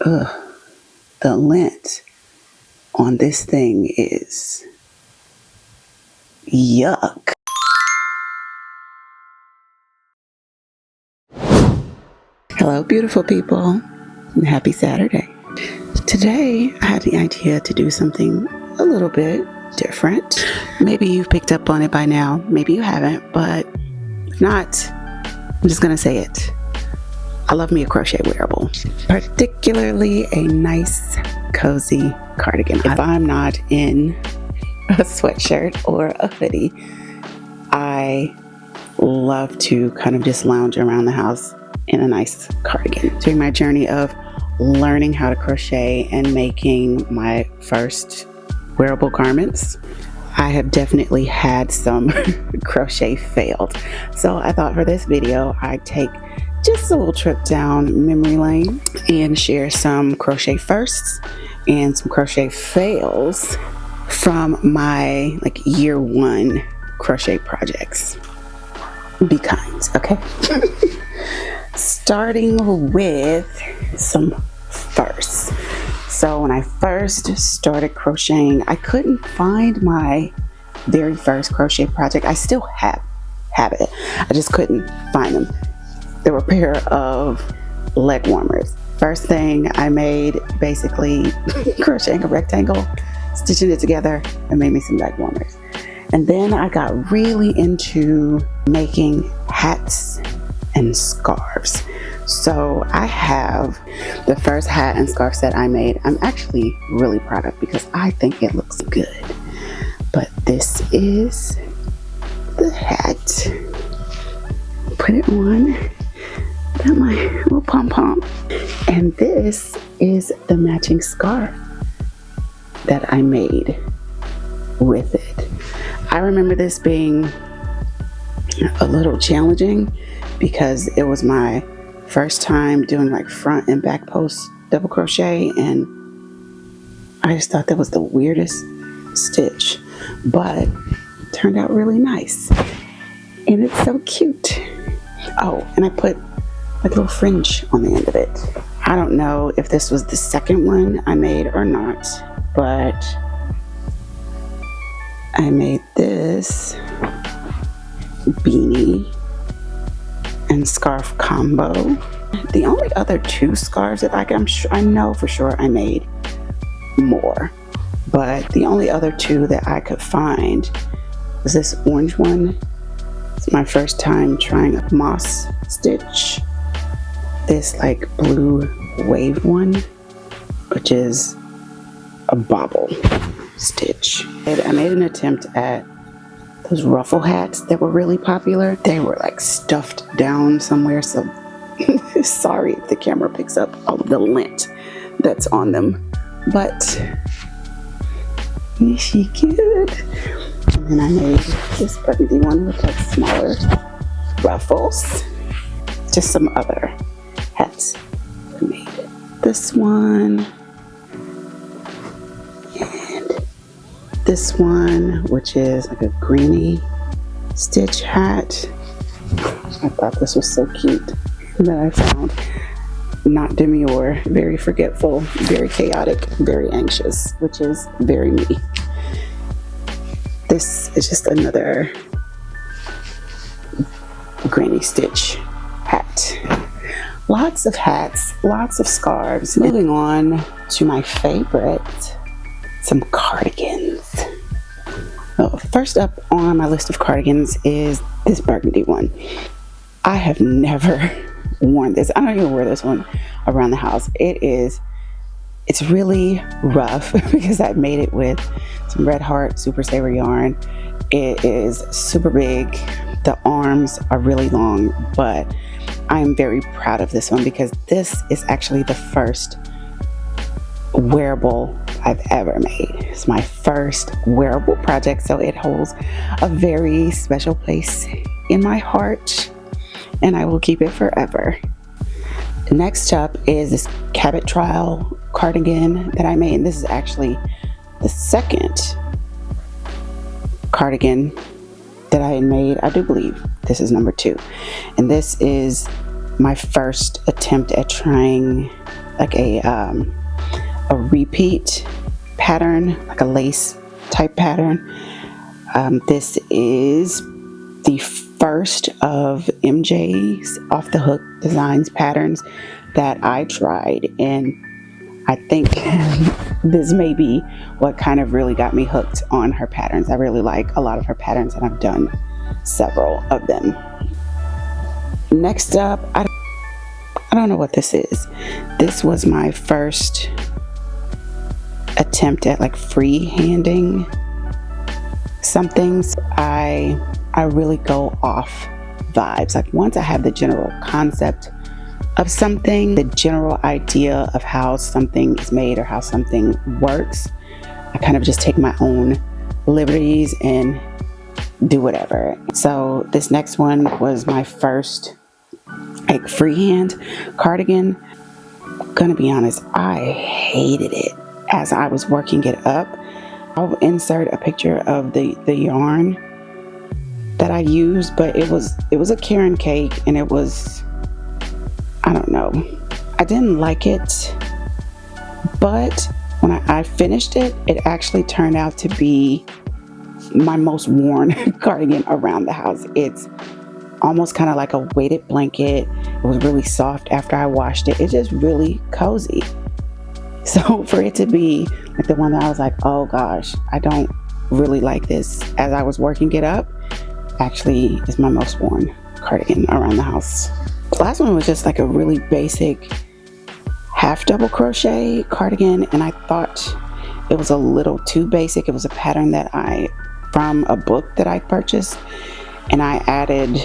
Ugh, the lint on this thing is yuck. Hello, beautiful people, and happy Saturday. Today, I had the idea to do something a little bit different. Maybe you've picked up on it by now, maybe you haven't, but if not, I'm just gonna say it. I love me a crochet wearable, particularly a nice, cozy cardigan. If I'm not in a sweatshirt or a hoodie, I love to kind of just lounge around the house in a nice cardigan. During my journey of learning how to crochet and making my first wearable garments, I have definitely had some crochet failed. So I thought for this video, I'd take just a little trip down memory lane and share some crochet firsts and some crochet fails from my year one crochet projects. Be kind, okay? Starting with some firsts. So when I first started crocheting, I couldn't find my very first crochet project. I still have it. I just couldn't find them. There were a pair of leg warmers. First thing I made, basically crocheting a rectangle, stitching it together, and made me some leg warmers. And then I got really into making hats and scarves. So I have the first hat and scarf set I made. I'm actually really proud of because I think it looks good. But this is the hat. Put it on. Got my little pom-pom. And this is the matching scarf that I made with it. I remember this being a little challenging because it was my first time doing front and back post double crochet, and I just thought that was the weirdest stitch, but it turned out really nice and it's so cute. Oh, and I put a little fringe on the end of it. I don't know if this was the second one I made or not, but I made this beanie and scarf combo. The only other two scarves that I know for sure I made more, but the only other two that I could find was this orange one. It's my first time trying a moss stitch. This blue wave one, which is a bobble stitch. And I made an attempt at those ruffle hats that were really popular. They were stuffed down somewhere, so sorry if the camera picks up all of the lint that's on them, but is she cute? And then I made this burgundy one with smaller ruffles. Just some other hats I made. This one and this one, which is a greeny stitch hat. I thought this was so cute that I found. Not demure, very forgetful, very chaotic, very anxious, which is very me. This is just another granny stitch hat. Lots of hats, lots of scarves. Moving on to my favorite, some cardigans. Oh, first up on my list of cardigans is this burgundy one. I have never worn this. I don't even wear this one around the house. It's really rough because I made it with some Red Heart Super Saver yarn. It is super big. The arms are really long, but I'm very proud of this one because this is actually the first wearable I've ever made. It's my first wearable project, so it holds a very special place in my heart, and I will keep it forever. Next up is this Cabot Trial cardigan that I made. And this is actually the second cardigan that I had made. I do believe this is number 2. And this is my first attempt at trying like a repeat pattern, like a lace type pattern. This is the first of MJ's Off the Hook Designs patterns that I tried, and I think this may be what kind of really got me hooked on her patterns. I really like a lot of her patterns, and I've done several of them. Next up, I don't know what this is. This was my first attempt at like free-handing something. I really go off vibes. Like once I have the general concept of something, the general idea of how something is made or how something works, I kind of just take my own liberties and do whatever. So this next one was my first like freehand cardigan. Gonna be honest, I hated it as I was working it up. I'll insert a picture of the yarn that I used, but it was a Karen cake, and it was, I don't know, I didn't like it, but when I finished it, it actually turned out to be my most worn cardigan around the house. It's almost kind of like a weighted blanket. It was really soft after I washed it. It's just really cozy. So for it to be like the one that I was like, oh gosh, I don't really like this, as I was working it up, actually is my most worn cardigan around the house. The last one was just like a really basic half double crochet cardigan, and I thought it was a little too basic. It was a pattern that from a book that I purchased, and I added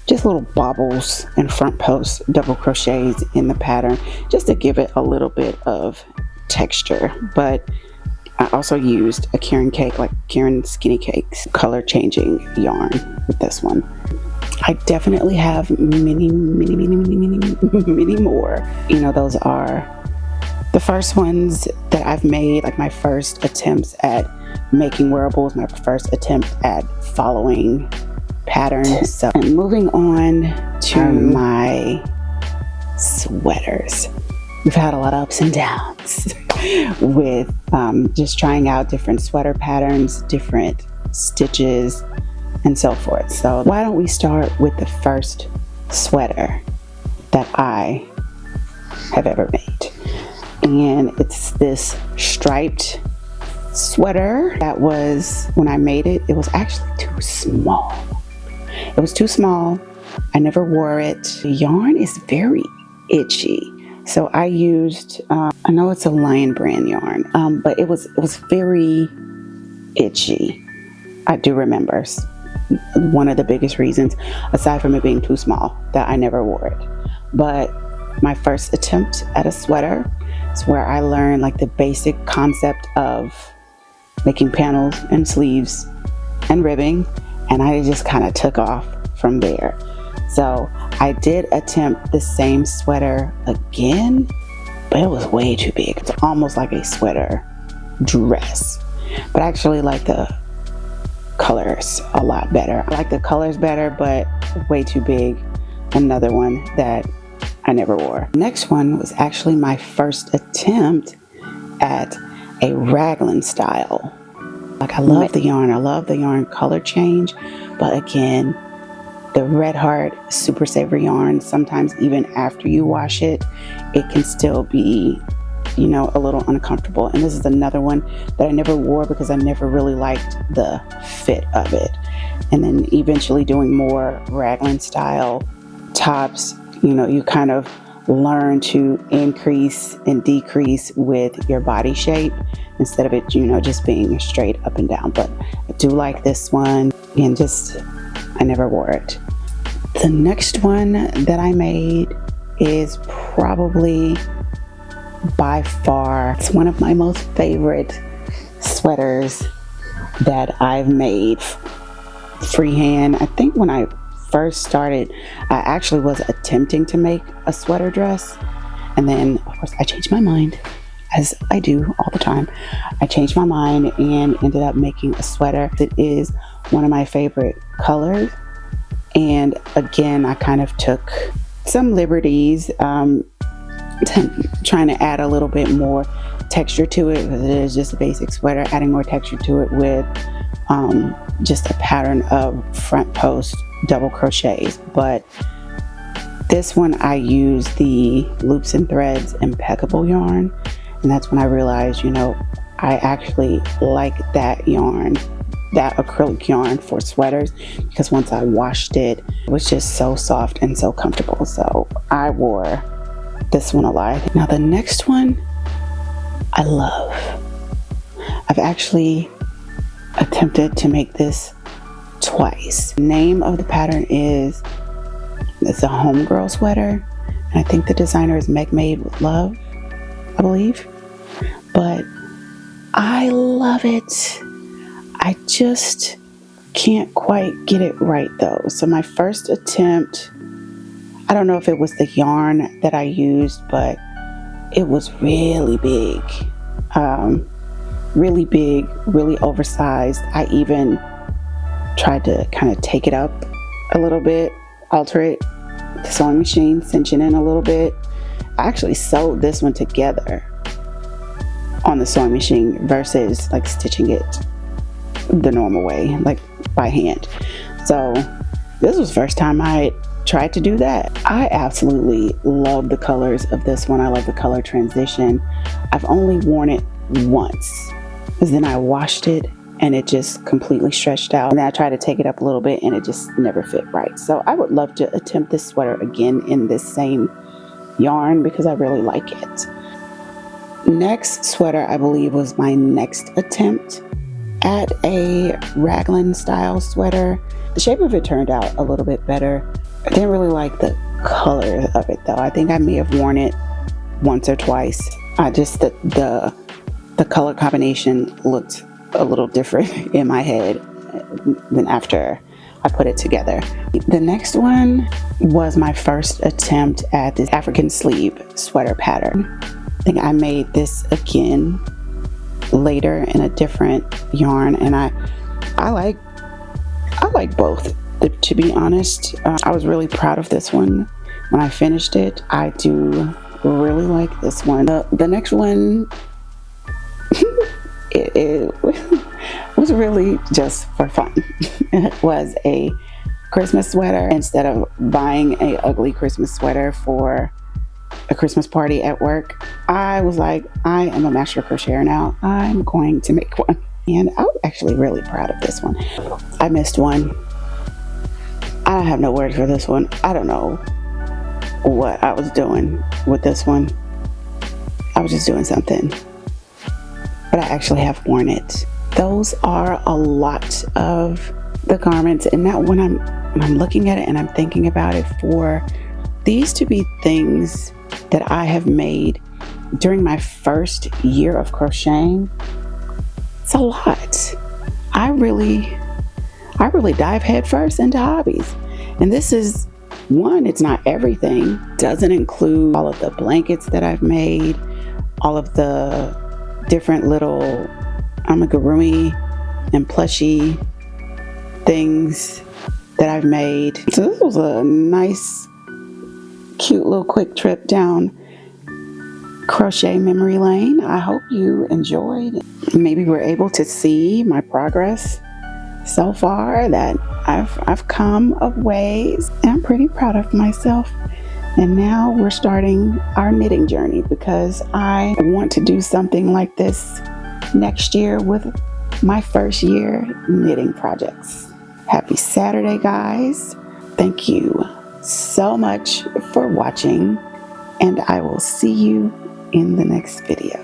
just little bobbles and front post double crochets in the pattern just to give it a little bit of texture. But I also used a Karen cake, like Karen Skinny Cakes color changing yarn with this one. I definitely have many more. You know, those are the first ones that I've made, like my first attempts at making wearables, my first attempt at following patterns. So I'm moving on to my sweaters. We've had a lot of ups and downs with just trying out different sweater patterns, different stitches, and so forth. So why don't we start with the first sweater that I have ever made. And it's this striped sweater that was, when I made it, it was actually too small. It was too small. I never wore it. The yarn is very itchy. So I used, I know it's a Lion brand yarn, but it was very itchy. I do remember one of the biggest reasons, aside from it being too small, that I never wore it. But my first attempt at a sweater is where I learned like the basic concept of making panels and sleeves and ribbing, and I just kind of took off from there. So I did attempt the same sweater again, but it was way too big. It's almost like a sweater dress, but I actually like the colors a lot better. I like the colors better, but way too big. Another one that I never wore. Next one was actually my first attempt at a raglan style. Like I love the yarn. I love the yarn color change, but again, the Red Heart Super Saver yarn, sometimes even after you wash it, it can still be, you know, a little uncomfortable. And this is another one that I never wore because I never really liked the fit of it. And then eventually doing more raglan style tops, you know, you kind of learn to increase and decrease with your body shape instead of it, you know, just being straight up and down. But I do like this one, and just, I never wore it. The next one that I made is probably by far, it's one of my most favorite sweaters that I've made freehand. I think when I first started, I actually was attempting to make a sweater dress, and then of course I changed my mind, as I do all the time. I changed my mind and ended up making a sweater. It is one of my favorite colors, and again I kind of took some liberties trying to add a little bit more texture to it, because it is just a basic sweater. Adding more texture to it with just a pattern of front post double crochets. But this one I use the Loops and Threads Impeccable yarn, and that's when I realized, you know, I actually like that yarn, that acrylic yarn for sweaters, because once I washed it, it was just so soft and so comfortable. So I wore this one a lot. Now the next one I love. I've actually attempted to make this twice. The name of the pattern is, it's a homegirl sweater, and I think the designer is Meg Made with Love, I believe. But I love it. I just can't quite get it right though. So my first attempt, I don't know if it was the yarn that I used, but it was really big. Really big, really oversized. I even tried to kind of take it up a little bit, alter it with the sewing machine, cinch it in a little bit. I actually sewed this one together on the sewing machine versus like stitching it the normal way, like by hand. So this was the first time I tried to do that. I absolutely love the colors of this one. I love the color transition. I've only worn it once, because then I washed it and it just completely stretched out, and then I tried to take it up a little bit and it just never fit right. So I would love to attempt this sweater again in this same yarn, because I really like it. Next sweater, I believe, was my next attempt at a raglan style sweater. The shape of it turned out a little bit better. I didn't really like the color of it though. I think I may have worn it once or twice. Just the color combination looked a little different in my head than after I put it together. The next one was my first attempt at this African sleeve sweater pattern. I think I made this again later in a different yarn, and I like both, to be honest. I was really proud of this one when I finished it. I do really like this one. The next one it was really just for fun. It was a Christmas sweater. Instead of buying a ugly Christmas sweater for a Christmas party at work, I was like, I am a master crocheter now. I'm going to make one. And I was actually really proud of this one. I missed one. I have no words for this one. I don't know what I was doing with this one. I was just doing something. But I actually have worn it. Those are a lot of the garments. And now when I'm looking at it and I'm thinking about it, for these to be things that I have made during my first year of crocheting, it's a lot. I really dive headfirst into hobbies. And this is one, it's not everything. Doesn't include all of the blankets that I've made, all of the different little amigurumi and plushie things that I've made. So this was a nice, cute little quick trip down crochet memory lane. I hope you enjoyed. Maybe we're able to see my progress so far, that I've come a ways. I'm pretty proud of myself. And now we're starting our knitting journey, because I want to do something like this next year with my first year knitting projects. Happy Saturday, guys. Thank you so much for watching, and I will see you in the next video.